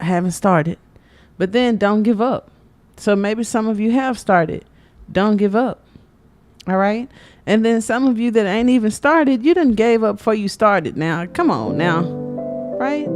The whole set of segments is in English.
haven't started. But then don't give up. So maybe some of you have started. Don't give up. All right. And then some of you that ain't even started, you done gave up before you started. Now, come on now. Right?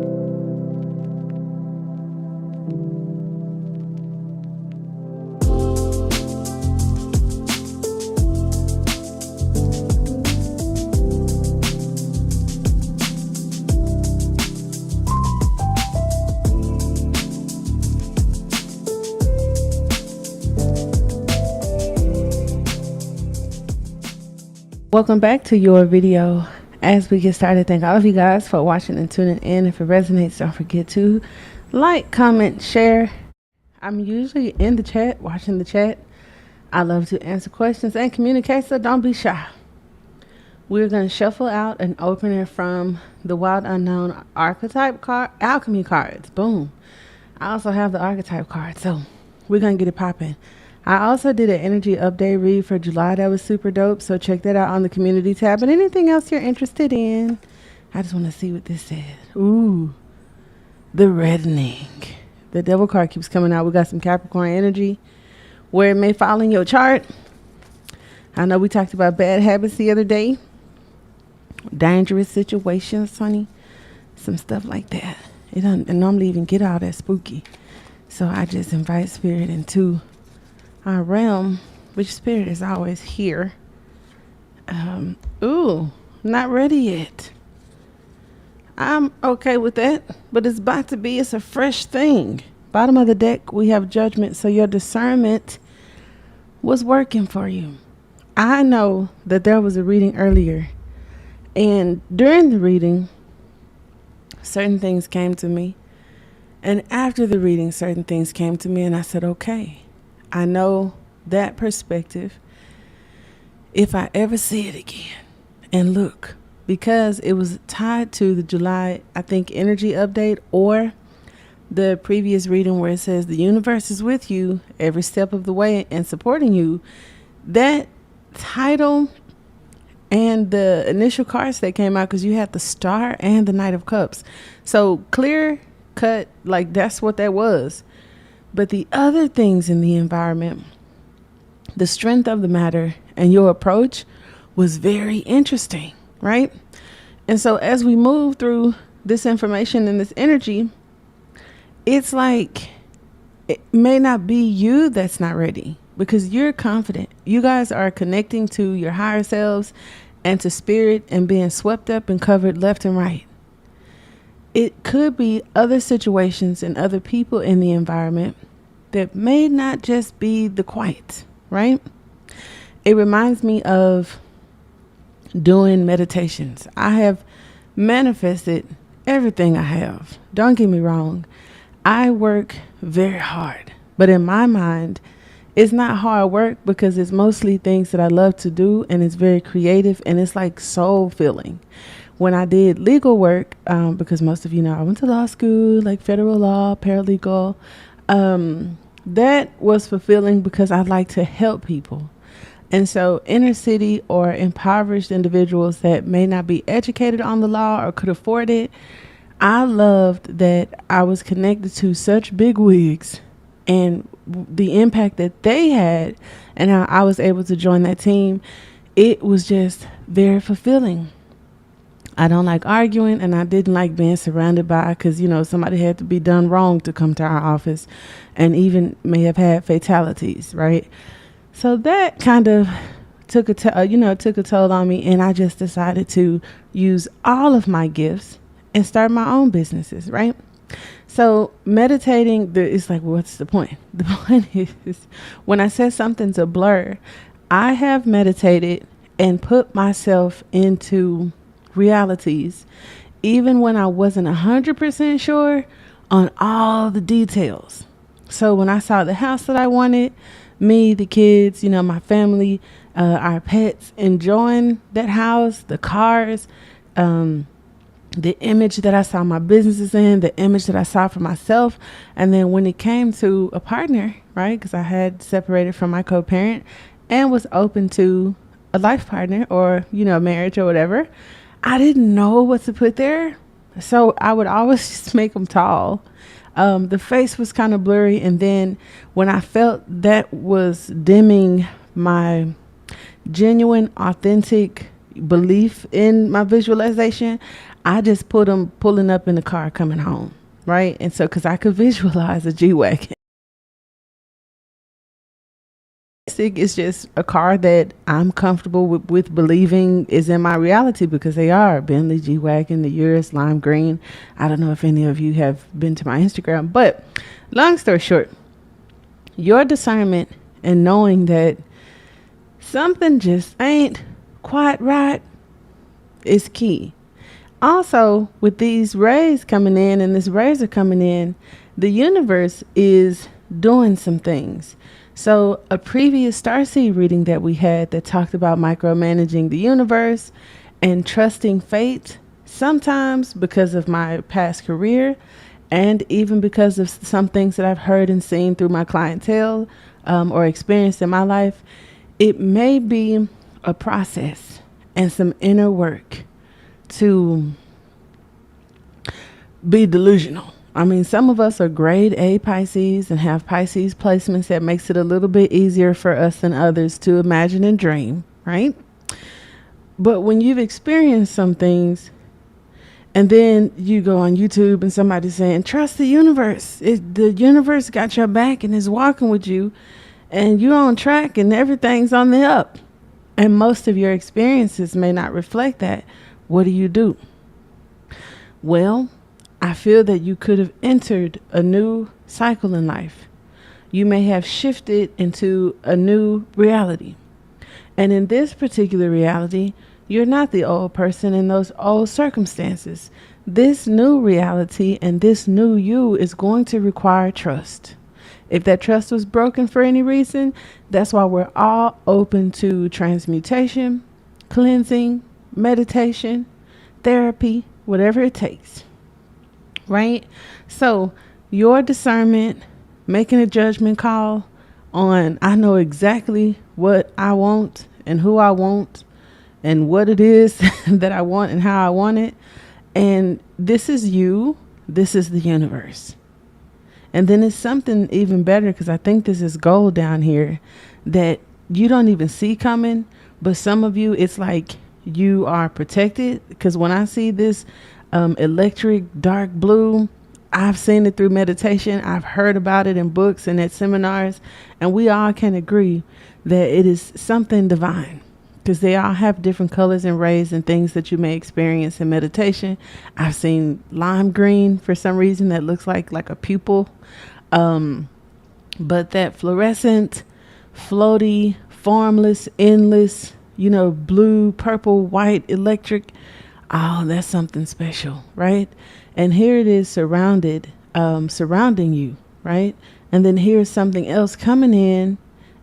Welcome back to your video. As we get started, thank all of you guys for watching and tuning in. If it resonates, don't forget to like, comment, share. I'm usually in the chat, watching the chat. I love to answer questions and communicate, so don't be shy. We're going to shuffle out an opener from the Wild Unknown archetype card, alchemy cards. Boom. I also have the archetype card, so we're going to get it popping. I also did an energy update read for July that was super dope, so check that out on the community tab. And anything else you're interested in, I just want to see what this says. Ooh, the reddening. The devil card keeps coming out. We got some Capricorn energy where it may fall in your chart. I know we talked about bad habits the other day, dangerous situations, honey, some stuff like that. It don't normally even get all that spooky, so I just invite spirit into our realm, which spirit is always here. Ooh, not ready yet. I'm okay with that, but it's about to be. It's a fresh thing. Bottom of the deck, we have judgment, so your discernment was working for you. I know that there was a reading earlier, and during the reading, certain things came to me, and after the reading, certain things came to me, and I said, okay, I know that perspective if I ever see it again. And look, because it was tied to the July, I think, energy update, or the previous reading where it says the universe is with you every step of the way and supporting you. That title and the initial cards that came out, because you had the Star and the Knight of Cups. So clear cut, like that's what that was. But the other things in the environment, the strength of the matter and your approach was very interesting, right? And so as we move through this information and this energy, it's like it may not be you that's not ready, because you're confident. You guys are connecting to your higher selves and to spirit and being swept up and covered left and right. It could be other situations and other people in the environment that may not just be the quiet, right? It reminds me of doing meditations. I have manifested everything I have. Don't get me wrong. I work very hard, but in my mind, it's not hard work because it's mostly things that I love to do, and it's very creative, and it's like soul filling. When I did legal work, because most of you know I went to law school, like federal law, paralegal, that was fulfilling because I like to help people. And so inner city or impoverished individuals that may not be educated on the law or could afford it, I loved that I was connected to such big wigs and the impact that they had, and how I was able to join that team. It was just very fulfilling. I don't like arguing, and I didn't like being surrounded by, because, you know, somebody had to be done wrong to come to our office and even may have had fatalities, right? So that kind of took a toll on me, and I just decided to use all of my gifts and start my own businesses, right? So meditating, it's like, well, what's the point? The point is, when I said something's a blur, I have meditated and put myself into realities, even when I wasn't 100% sure on all the details. So when I saw the house that I wanted, me, the kids, my family, our pets, enjoying that house, the cars, the image that I saw my businesses in, the image that I saw for myself. And then when it came to a partner, right, because I had separated from my co-parent and was open to a life partner or, marriage or whatever, I didn't know what to put there. So I would always just make them tall. The face was kind of blurry. And then when I felt that was dimming my genuine, authentic belief in my visualization, I just put them pulling up in the car coming home. Right. And so, because I could visualize a G-Wagon. It's just a car that I'm comfortable with believing is in my reality, because they are Bentley, G-Wagon, the Urus, lime green. I don't know if any of you have been to my Instagram, but long story short, your discernment and knowing that something just ain't quite right is key. Also, with these rays coming in and this razor coming in, the universe is doing some things. So a previous starseed reading that we had that talked about micromanaging the universe and trusting fate, sometimes because of my past career and even because of some things that I've heard and seen through my clientele or experienced in my life, it may be a process and some inner work to be delusional. I mean, some of us are grade A Pisces and have Pisces placements that makes it a little bit easier for us than others to imagine and dream, right? But when you've experienced some things and then you go on YouTube and somebody's saying, trust the universe. The universe got your back and is walking with you, and you're on track and everything's on the up. And most of your experiences may not reflect that. What do? Well, I feel that you could have entered a new cycle in life. You may have shifted into a new reality. And in this particular reality, you're not the old person in those old circumstances. This new reality and this new you is going to require trust. If that trust was broken for any reason, that's why we're all open to transmutation, cleansing, meditation, therapy, whatever it takes. Right? So your discernment, making a judgment call on, I know exactly what I want and who I want and what it is that I want and how I want it. And this is you. This is the universe. And then it's something even better, because I think this is gold down here that you don't even see coming. But some of you, it's like you are protected, because when I see this electric dark blue, I've seen it through meditation. I've heard about it in books and at seminars, and we all can agree that it is something divine, because they all have different colors and rays and things that you may experience in meditation. I've seen lime green for some reason that looks like a pupil, but that fluorescent, floaty, formless, endless, blue, purple, white, electric. Oh, that's something special, right? And here it is surrounding you, right? And then here's something else coming in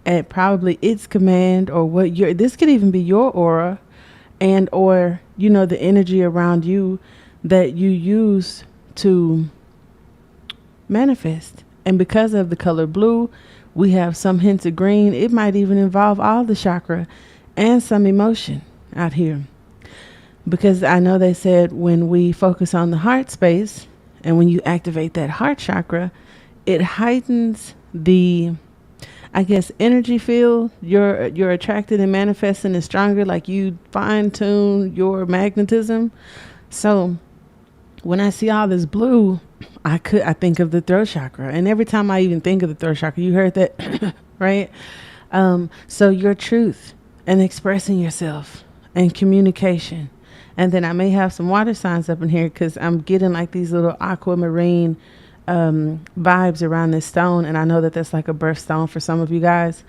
at probably its command, or this could even be your aura, and or the energy around you that you use to manifest. And because of the color blue, we have some hints of green. It might even involve all the chakra and some emotion out here. Because I know they said when we focus on the heart space and when you activate that heart chakra, it heightens the, energy field. You're attracted and manifesting is stronger, like you fine tune your magnetism. So when I see all this blue, I think of the throat chakra. And every time I even think of the throat chakra, you heard that, right? So your truth and expressing yourself and communication. And then I may have some water signs up in here, because I'm getting like these little aquamarine vibes around this stone. And I know that that's like a birthstone for some of you guys.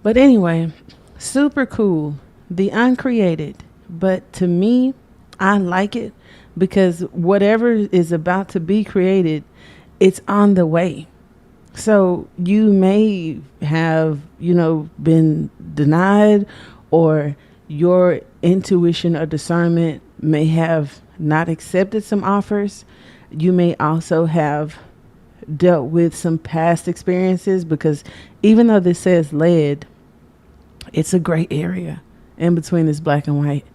But anyway, super cool. The uncreated. But to me, I like it, because whatever is about to be created, it's on the way. So you may have, been denied, or your intuition or discernment may have not accepted some offers. You may also have dealt with some past experiences, because even though this says lead, it's a gray area in between this black and white.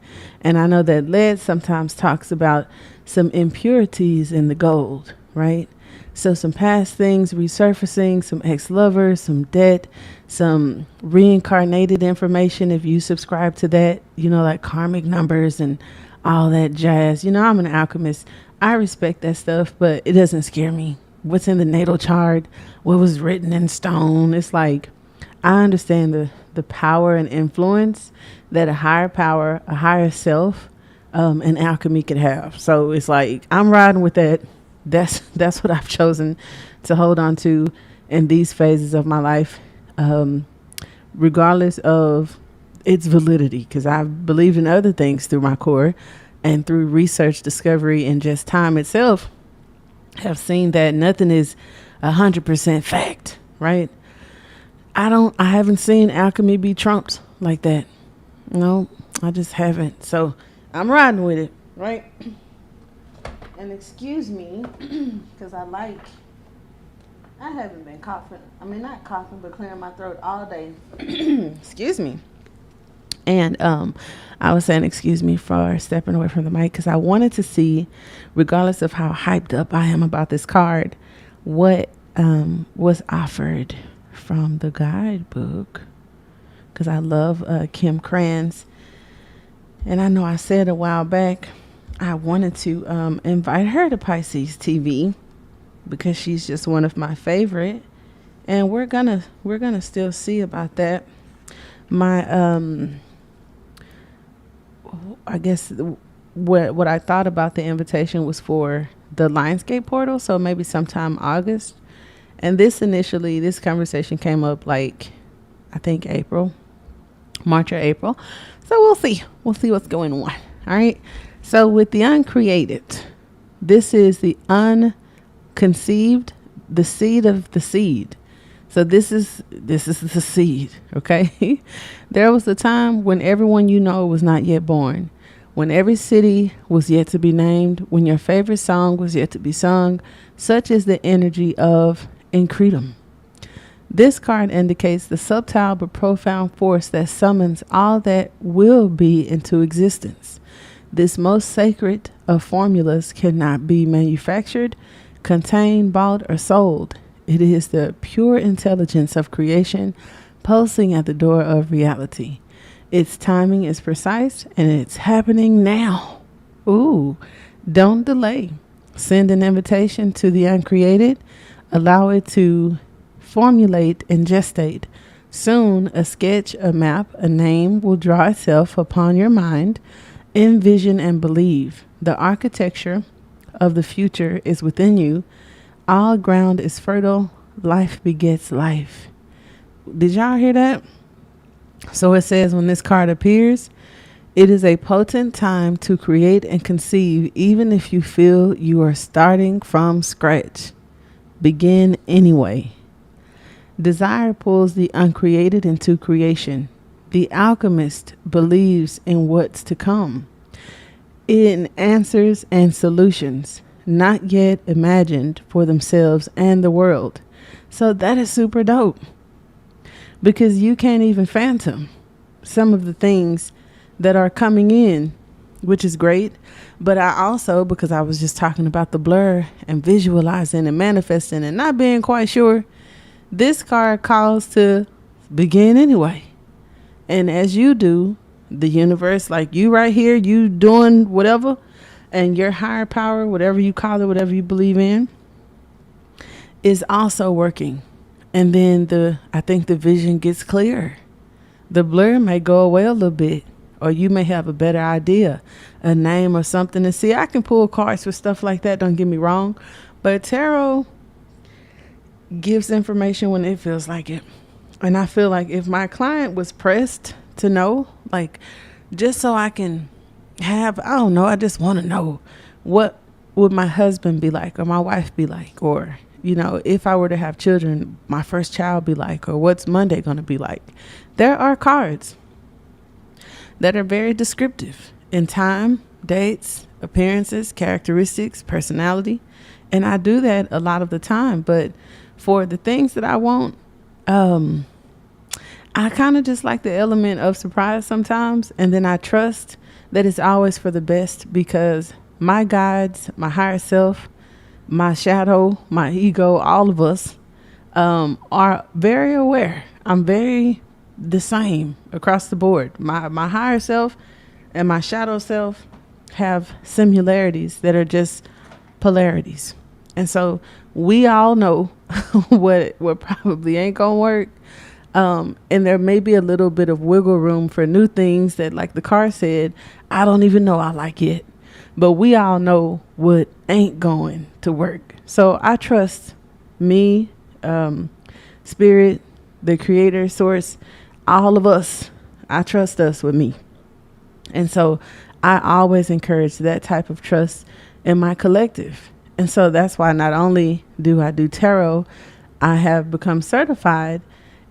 And I know that lead sometimes talks about some impurities in the gold, right? So some past things resurfacing, some ex-lovers, some debt, some reincarnated information if you subscribe to that, like karmic numbers and all that jazz. I'm an alchemist. I respect that stuff, but it doesn't scare me. What's in the natal chart, what was written in stone. It's like I understand the power and influence that a higher power, a higher self, and alchemy could have. So it's like I'm riding with that. That's what I've chosen to hold on to in these phases of my life, regardless of its validity, because I've believed in other things through my core and through research, discovery, and just time itself. Have seen that nothing is 100% fact, right? I haven't seen alchemy be trumped like that. No, I just haven't. So I'm riding with it, right? And excuse me, because I haven't been coughing. I mean, not coughing, but clearing my throat all day. Excuse me. And I was saying excuse me for stepping away from the mic because I wanted to see, regardless of how hyped up I am about this card, what was offered from the guidebook. Because I love Kim Kranz. And I know I said a while back I wanted to invite her to Pisces TV because she's just one of my favorite. And we're gonna still see about that. My I guess what I thought about the invitation was for the Lionsgate portal, so maybe sometime August. And this conversation came up like I think March or April. So we'll see what's going on. All right. So with the uncreated, this is the unconceived, the seed of the seed. So this is the seed, okay? There was a time when everyone was not yet born, when every city was yet to be named, when your favorite song was yet to be sung. Such is the energy of Incretum. This card indicates the subtle but profound force that summons all that will be into existence. This most sacred of formulas cannot be manufactured, contained, bought, or sold. It is the pure intelligence of creation pulsing at the door of reality. Its timing is precise and it's happening now. Ooh, don't delay. Send an invitation to the uncreated. Allow it to formulate and gestate. Soon, a sketch, a map, a name will draw itself upon your mind. Envision and believe. The architecture of the future is within you. All ground is fertile. Life begets life. Did y'all hear that? So it says when this card appears, it is a potent time to create and conceive, even if you feel you are starting from scratch. Begin anyway. Desire pulls the uncreated into creation. The alchemist believes in what's to come, in answers and solutions not yet imagined for themselves and the world. So that is super dope because you can't even phantom some of the things that are coming in, which is great. But I also, because I was just talking about the blur and visualizing and manifesting and not being quite sure, this card calls to begin anyway. And as you do, the universe, like you right here, you doing whatever, and your higher power, whatever you call it, whatever you believe in, is also working. And then I think the vision gets clearer. The blur may go away a little bit, or you may have a better idea, a name or something. And see, I can pull cards for stuff like that, don't get me wrong. But tarot gives information when it feels like it. And I feel like if my client was pressed to know, like, just so I can have, I don't know, I just want to know what would my husband be like or my wife be like, or, if I were to have children, my first child be like, or what's Monday going to be like. There are cards that are very descriptive in time, dates, appearances, characteristics, personality. And I do that a lot of the time. But for the things that I want, I kind of just like the element of surprise sometimes. And then I trust that it's always for the best because my guides, my higher self, my shadow, my ego, all of us are very aware. I'm very the same across the board. My higher self and my shadow self have similarities that are just polarities. And so we all know what probably ain't gonna work. And there may be a little bit of wiggle room for new things that, like the car said, I don't even know I like it. But we all know what ain't going to work. So I trust me, spirit, the creator, source, all of us. I trust us with me. And so I always encourage that type of trust in my collective. And so that's why not only do I do tarot, I have become certified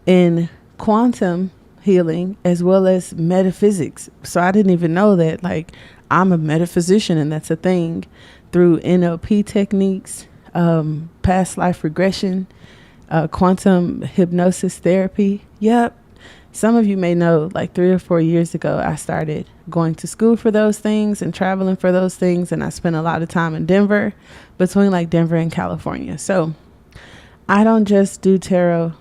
in quantum healing as well as metaphysics. So I didn't even know that, like, I'm a metaphysician, and that's a thing through NLP techniques, past life regression, quantum hypnosis therapy. Yep. Some of you may know, like 3 or 4 years ago, I started going to school for those things and traveling for those things. And I spent a lot of time in Denver, between like Denver and California. So I don't just do tarot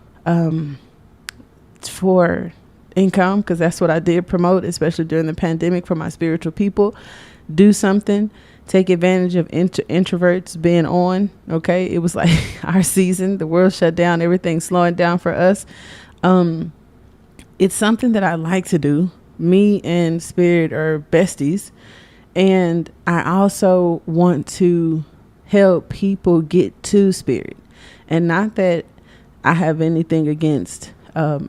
for income, because that's what I did promote, especially during the pandemic, for my spiritual people. Do something, take advantage of introverts being on. Okay. It was like our season, the world shut down, everything slowing down for us. It's something that I like to do. Me and spirit are besties. And I also want to help people get to spirit. And not that I have anything against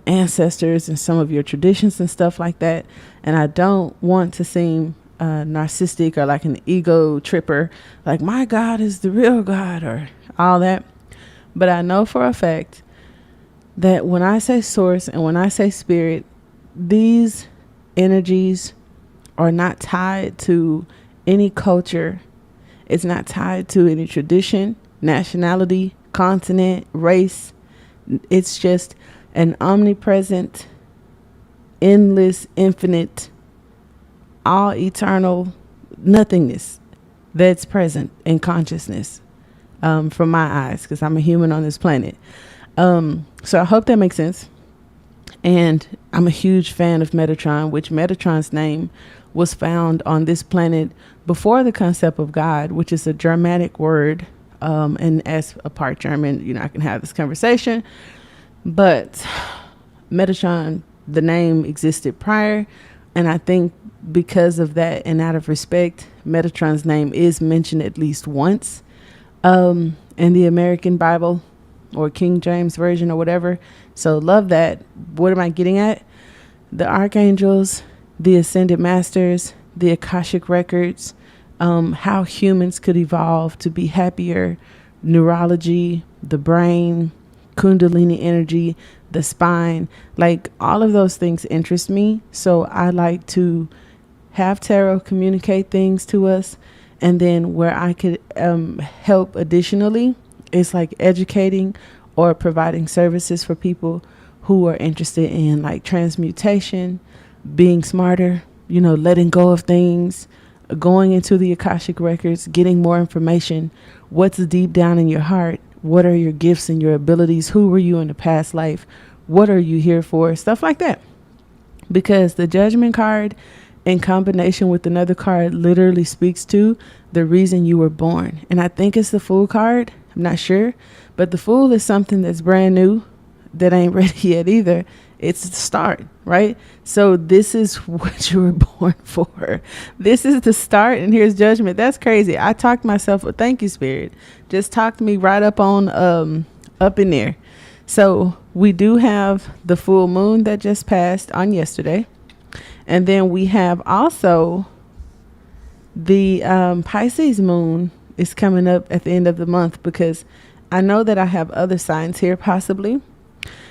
ancestors and some of your traditions and stuff like that. And I don't want to seem narcissistic or like an ego tripper, like my God is the real God or all that. But I know for a fact that when I say source and when I say spirit, these energies are not tied to any culture. It's not tied to any tradition, nationality, continent, race. It's just an omnipresent, endless, infinite, all eternal nothingness that's present in consciousness, from my eyes, because I'm a human on this planet. So I hope that makes sense. And I'm a huge fan of Metatron, which Metatron's name was found on this planet before the concept of God, which is a Germanic word. And as a part German, I can have this conversation. But Metatron, the name existed prior. And I think because of that and out of respect, Metatron's name is mentioned at least once in the American Bible or King James Version or whatever. So love that. What am I getting at? The archangels, the ascended masters, the Akashic records, how humans could evolve to be happier, neurology, the brain, Kundalini energy, the spine, like all of those things interest me. So I like to have tarot communicate things to us. And then where I could help additionally, it's like educating or providing services for people who are interested in like transmutation, being smarter, letting go of things, going into the Akashic records, getting more information. What's deep down in your heart? What are your gifts and your abilities? Who were you in the past life? What are you here for? Stuff like that. Because the Judgment card in combination with another card literally speaks to the reason you were born. And I think it's the Fool card. I'm not sure. But the Fool is something that's brand new that ain't ready yet either. It's the start, right? So this is what you were born for. This is the start, and here's Judgment. That's crazy. I talked myself, thank you, Spirit. Just talked me right up on up in there. So we do have the full moon that just passed on yesterday. And then we have also the Pisces moon is coming up at the end of the month, because I know that I have other signs here possibly.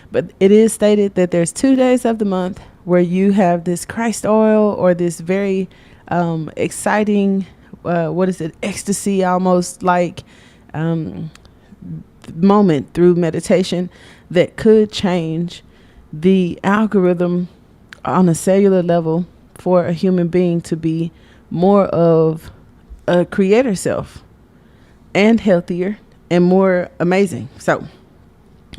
But it is stated that there's 2 days of the month where you have this Christ oil or this very exciting, ecstasy, almost like moment through meditation that could change the algorithm on a cellular level for a human being to be more of a creator self. and healthier and more amazing. So,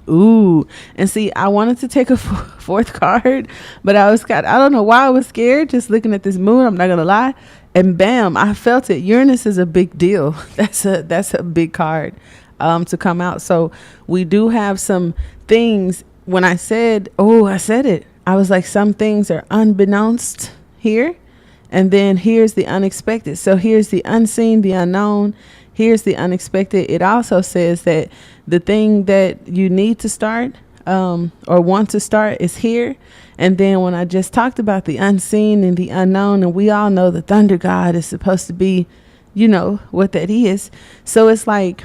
ooh, and see, I wanted to take a fourth card, but I don't know why I was scared just looking at this moon. I'm not going to lie. And bam, I felt it. Uranus is a big deal. That's a big card to come out. So we do have some things. When I said it. I was like, some things are unbeknownst here. And then here's the unexpected. So here's the unseen, the unknown. Here's the unexpected. It also says that the thing that you need to start or want to start is here. And then when I just talked about the unseen and the unknown, and we all know the thunder god is supposed to be, what that is. So it's like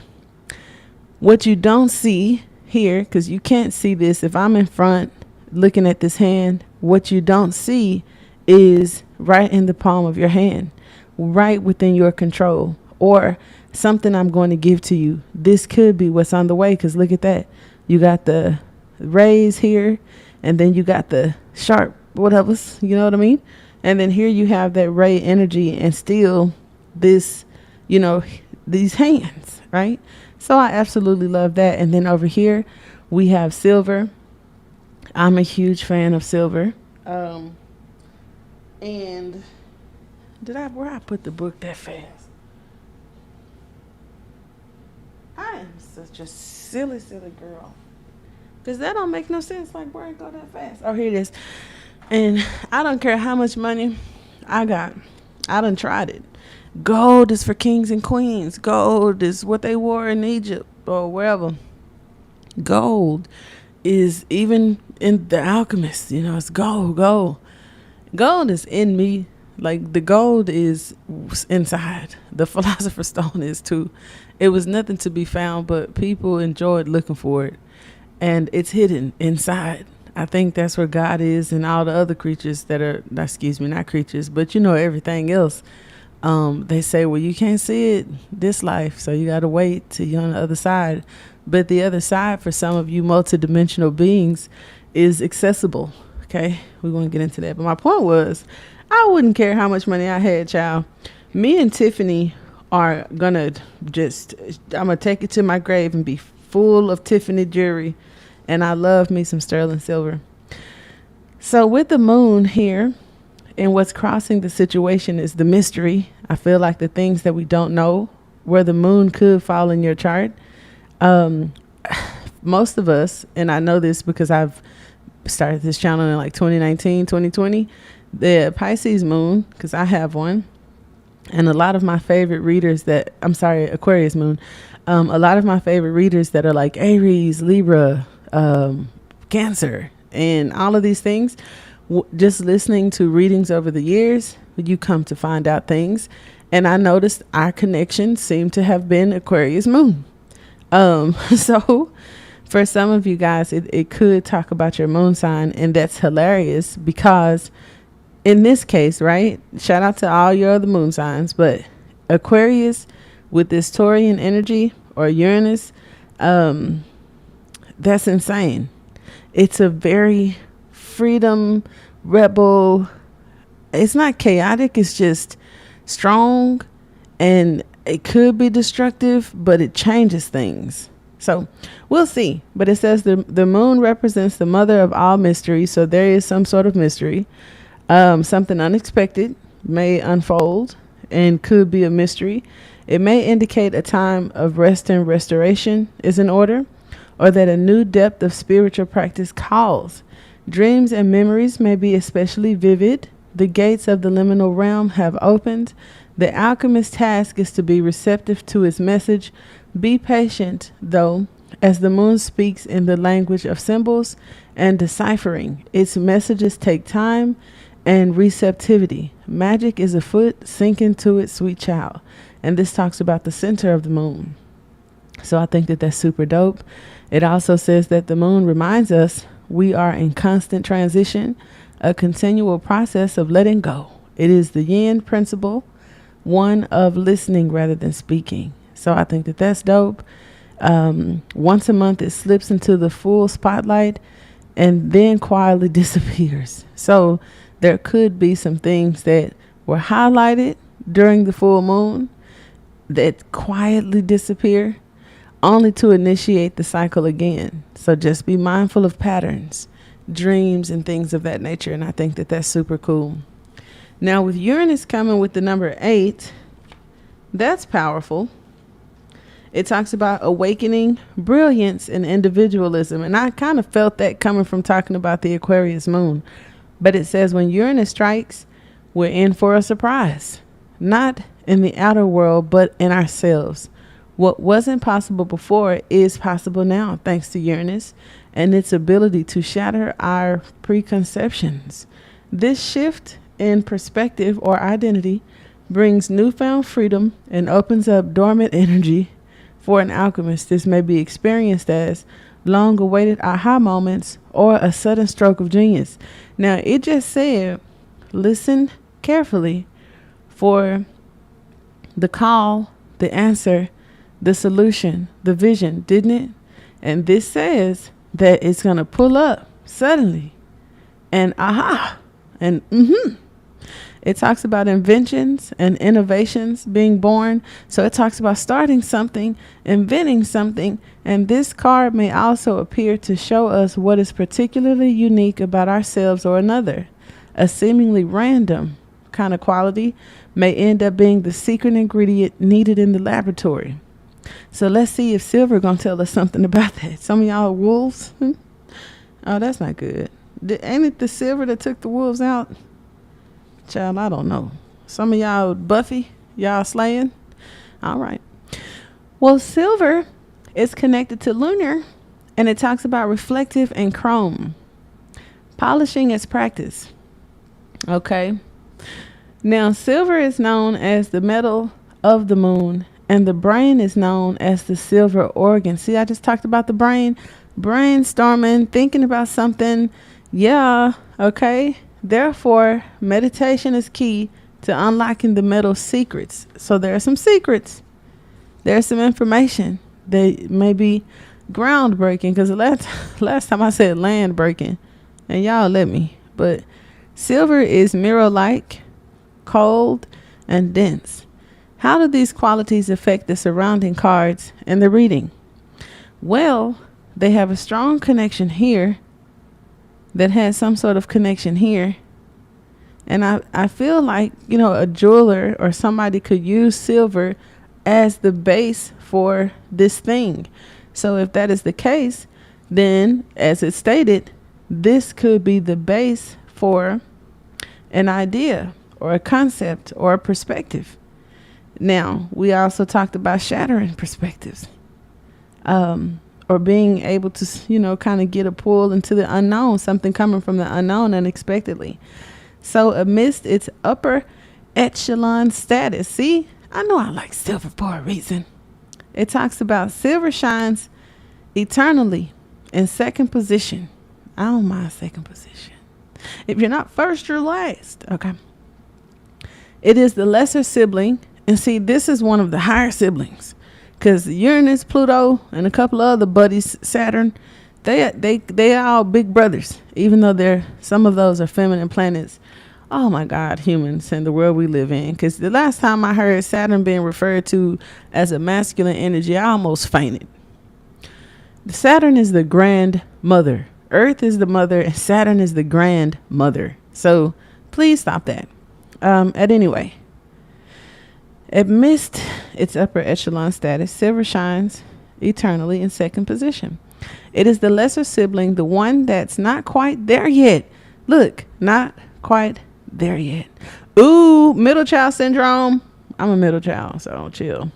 what you don't see here, because you can't see this. If I'm in front looking at this hand, what you don't see is right in the palm of your hand, right within your control, or something I'm going to give to you. This could be what's on the way, because look at that. You got the rays here, and then you got the sharp whatever's, you know what I mean? And then here you have that ray energy, and still this, these hands, right? So I absolutely love that. And then over here we have silver. I'm a huge fan of silver. And where I put the book that fast? I am such a silly girl. Because that don't make no sense. Like, where it go that fast? Oh, here it is. And I don't care how much money I got. I done tried it. Gold is for kings and queens. Gold is what they wore in Egypt or wherever. Gold is even in the alchemist. It's gold. Gold is in me. Like, the gold is inside. The philosopher's stone is too. It was nothing to be found, but people enjoyed looking for it. And it's hidden inside. I think that's where God is, and all the other creatures that are, not creatures, but everything else. They say, well, you can't see it this life, so you got to wait till you're on the other side. But the other side, for some of you multidimensional beings, is accessible. Okay, we won't get into that. But my point was, I wouldn't care how much money I had, child. Me and Tiffany are gonna I'm gonna take it to my grave and be full of Tiffany jewelry. And I love me some sterling silver. So with the moon here, and what's crossing the situation is the mystery. I feel like the things that we don't know, where the moon could fall in your chart. Most of us, and I know this because I've started this channel in like 2019, 2020, the Pisces moon, because I have one. And a lot of my favorite readers Aquarius moon. A lot of my favorite readers that are like Aries, Libra, Cancer, and all of these things, just listening to readings over the years, you come to find out things. And I noticed our connection seemed to have been Aquarius moon. So for some of you guys, it could talk about your moon sign, and that's hilarious because in this case, right? Shout out to all your other moon signs, but Aquarius with this Taurian energy or Uranus, that's insane. It's a very freedom, rebel. It's not chaotic. It's just strong, and it could be destructive, but it changes things. So we'll see. But it says the moon represents the mother of all mystery. So there is some sort of mystery. Something unexpected may unfold and could be a mystery. It may indicate a time of rest and restoration is in order, or that a new depth of spiritual practice calls. Dreams and memories may be especially vivid. The gates of the liminal realm have opened. The alchemist's task is to be receptive to its message. Be patient, though, as the moon speaks in the language of symbols and deciphering. Its messages take time and receptivity. Magic is afoot, sink into it, sweet child. And this talks about the center of the moon. So I think that that's super dope. It also says that the moon reminds us we are in constant transition, a continual process of letting go. It is the yin principle, one of listening rather than speaking. So I think that that's dope. Once a month, it slips into the full spotlight and then quietly disappears. So there could be some things that were highlighted during the full moon that quietly disappear only to initiate the cycle again. So just be mindful of patterns, dreams, and things of that nature. And I think that that's super cool. Now, with Uranus coming with the number 8, that's powerful. It talks about awakening brilliance and individualism. And I kind of felt that coming from talking about the Aquarius moon. But it says when Uranus strikes, we're in for a surprise. Not in the outer world, but in ourselves. What wasn't possible before is possible now, thanks to Uranus and its ability to shatter our preconceptions. This shift in perspective or identity brings newfound freedom and opens up dormant energy. For an alchemist, this may be experienced as long-awaited aha moments or a sudden stroke of genius. Now, it just said, listen carefully for the call, the answer, the solution, the vision, didn't it? And this says that it's going to pull up suddenly and aha and It talks about inventions and innovations being born. So it talks about starting something, inventing something. And this card may also appear to show us what is particularly unique about ourselves or another. A seemingly random kind of quality may end up being the secret ingredient needed in the laboratory. So let's see if Silver gonna tell us something about that. Some of y'all wolves. Oh, that's not good. Ain't it the Silver that took the wolves out? Child, I don't know. Some of y'all Buffy, y'all slaying. All right. Well, Silver is connected to lunar, and it talks about reflective and chrome. Polishing its practice. Okay. Now, silver is known as the metal of the moon, and the brain is known as the silver organ. See, I just talked about the brain. Brainstorming, thinking about something. Yeah, okay. Therefore, meditation is key to unlocking the metal secrets. So there are some secrets. There's some information that may be groundbreaking, because the last time I said land breaking, and y'all let me. But silver is mirror-like, cold, and dense. How do these qualities affect the surrounding cards and the reading? Well, they have a strong connection here that has some sort of connection here. And I feel like, a jeweler or somebody could use silver as the base for this thing. So if that is the case, then as it stated, this could be the base for an idea or a concept or a perspective. Now, we also talked about shattering perspectives. Or being able to, kind of get a pull into the unknown, something coming from the unknown unexpectedly. So amidst its upper echelon status, see, I know I like silver for a reason. It talks about silver shines eternally in second position. I don't mind second position. If you're not first, you're last. Okay. It is the lesser sibling. And see, this is one of the higher siblings. Because Uranus, Pluto, and a couple of other buddies, Saturn, they are all big brothers, even though some of those are feminine planets. Oh my God, humans and the world we live in. Because the last time I heard Saturn being referred to as a masculine energy, I almost fainted. Saturn is the grandmother. Earth is the mother, and Saturn is the grandmother. So please stop that. Anyway. Amidst its upper echelon status, silver shines eternally in second position. It is the lesser sibling, the one that's not quite there yet. Look, not quite there yet. Ooh, middle child syndrome. I'm a middle child, so chill.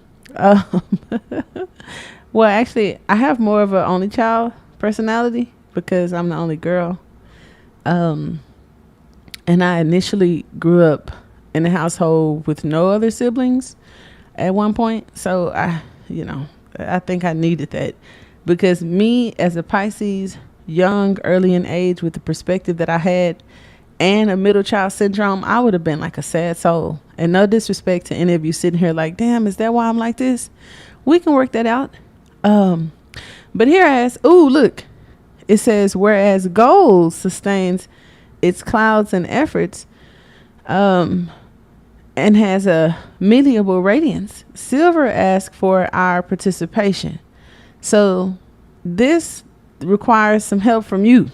Well, actually, I have more of an only child personality because I'm the only girl. And I initially grew up in a household with no other siblings at one point. So I think I needed that, because me as a Pisces, young, early in age, with the perspective that I had and a middle child syndrome, I would have been like a sad soul. And no disrespect to any of you sitting here like, damn, is that why I'm like this? We can work that out. But look, it says, whereas gold sustains its clouds and efforts, and has a malleable radiance. Silver asks for our participation. So this requires some help from you.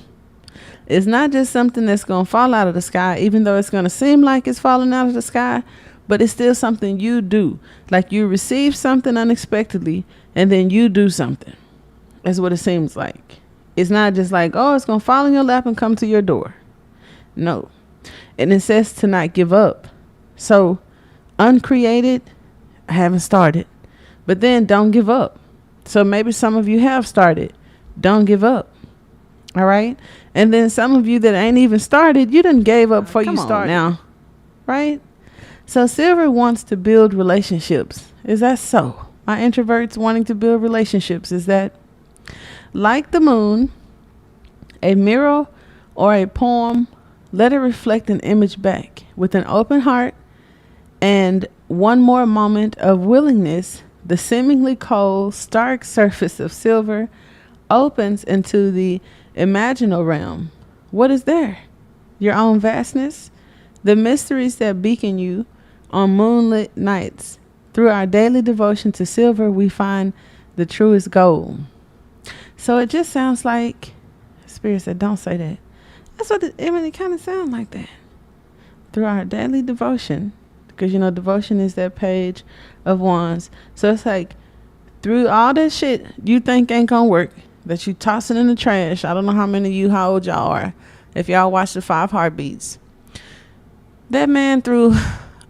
It's not just something that's going to fall out of the sky, even though it's going to seem like it's falling out of the sky, but it's still something you do. Like you receive something unexpectedly and then you do something. That's what it seems like. It's not just like, oh, it's going to fall in your lap and come to your door. No. And it says to not give up. So uncreated, I haven't started. But then don't give up. So maybe some of you have started. Don't give up. All right. And then some of you that ain't even started, you done gave up before you started now. Right. So silver wants to build relationships. Is that so? My introverts wanting to build relationships. Is that like the moon, a mirror or a poem? Let it reflect an image back with an open heart and one more moment of willingness. The seemingly cold, stark surface of silver opens into the imaginal realm. What is there? Your own vastness, the mysteries that beacon you on moonlit nights. Through our daily devotion to silver, we find the truest gold. So it just sounds like, Spirit said, don't say that. That's what it kind of sounds like that. Through our daily devotion, because devotion is that page of wands. So it's like through all that shit you think ain't gonna work, that you tossing in the trash. I don't know how old y'all are. If y'all watch the 5 Heartbeats, that man threw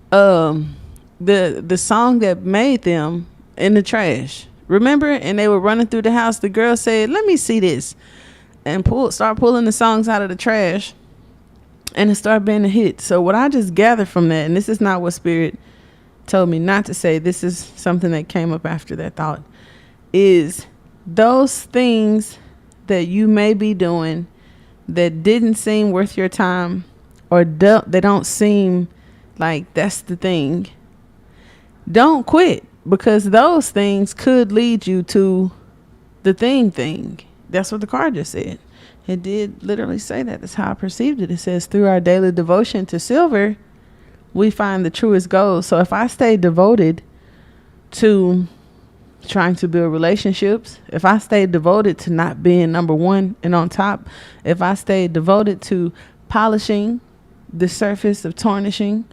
the song that made them in the trash. Remember? And they were running through the house. The girl said, "Let me see this," and start pulling the songs out of the trash, and it started being a hit. So what I just gathered from that, and this is not what Spirit told me not to say, this is something that came up after that thought, is those things that you may be doing that didn't seem worth your time, or they don't seem like that's the thing. Don't quit, because those things could lead you to the thing. That's what the card just said. It did literally say that. That's how I perceived it. It says, through our daily devotion to silver, we find the truest gold. So if I stay devoted to trying to build relationships, if I stay devoted to not being number one and on top, if I stay devoted to polishing the surface of tarnishing,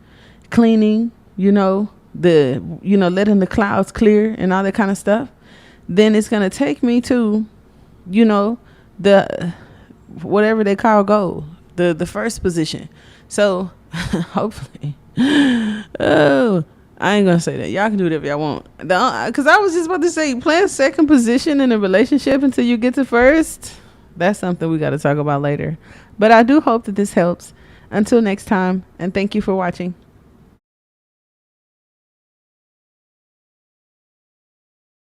cleaning, letting the clouds clear and all that kind of stuff, then it's going to take me to, the whatever they call gold, the first position. So hopefully, oh, I ain't gonna say that. Y'all can do whatever y'all want. Because I was just about to say, playing second position in a relationship until you get to first, that's something we got to talk about later. But I do hope that this helps. Until next time, and thank you for watching.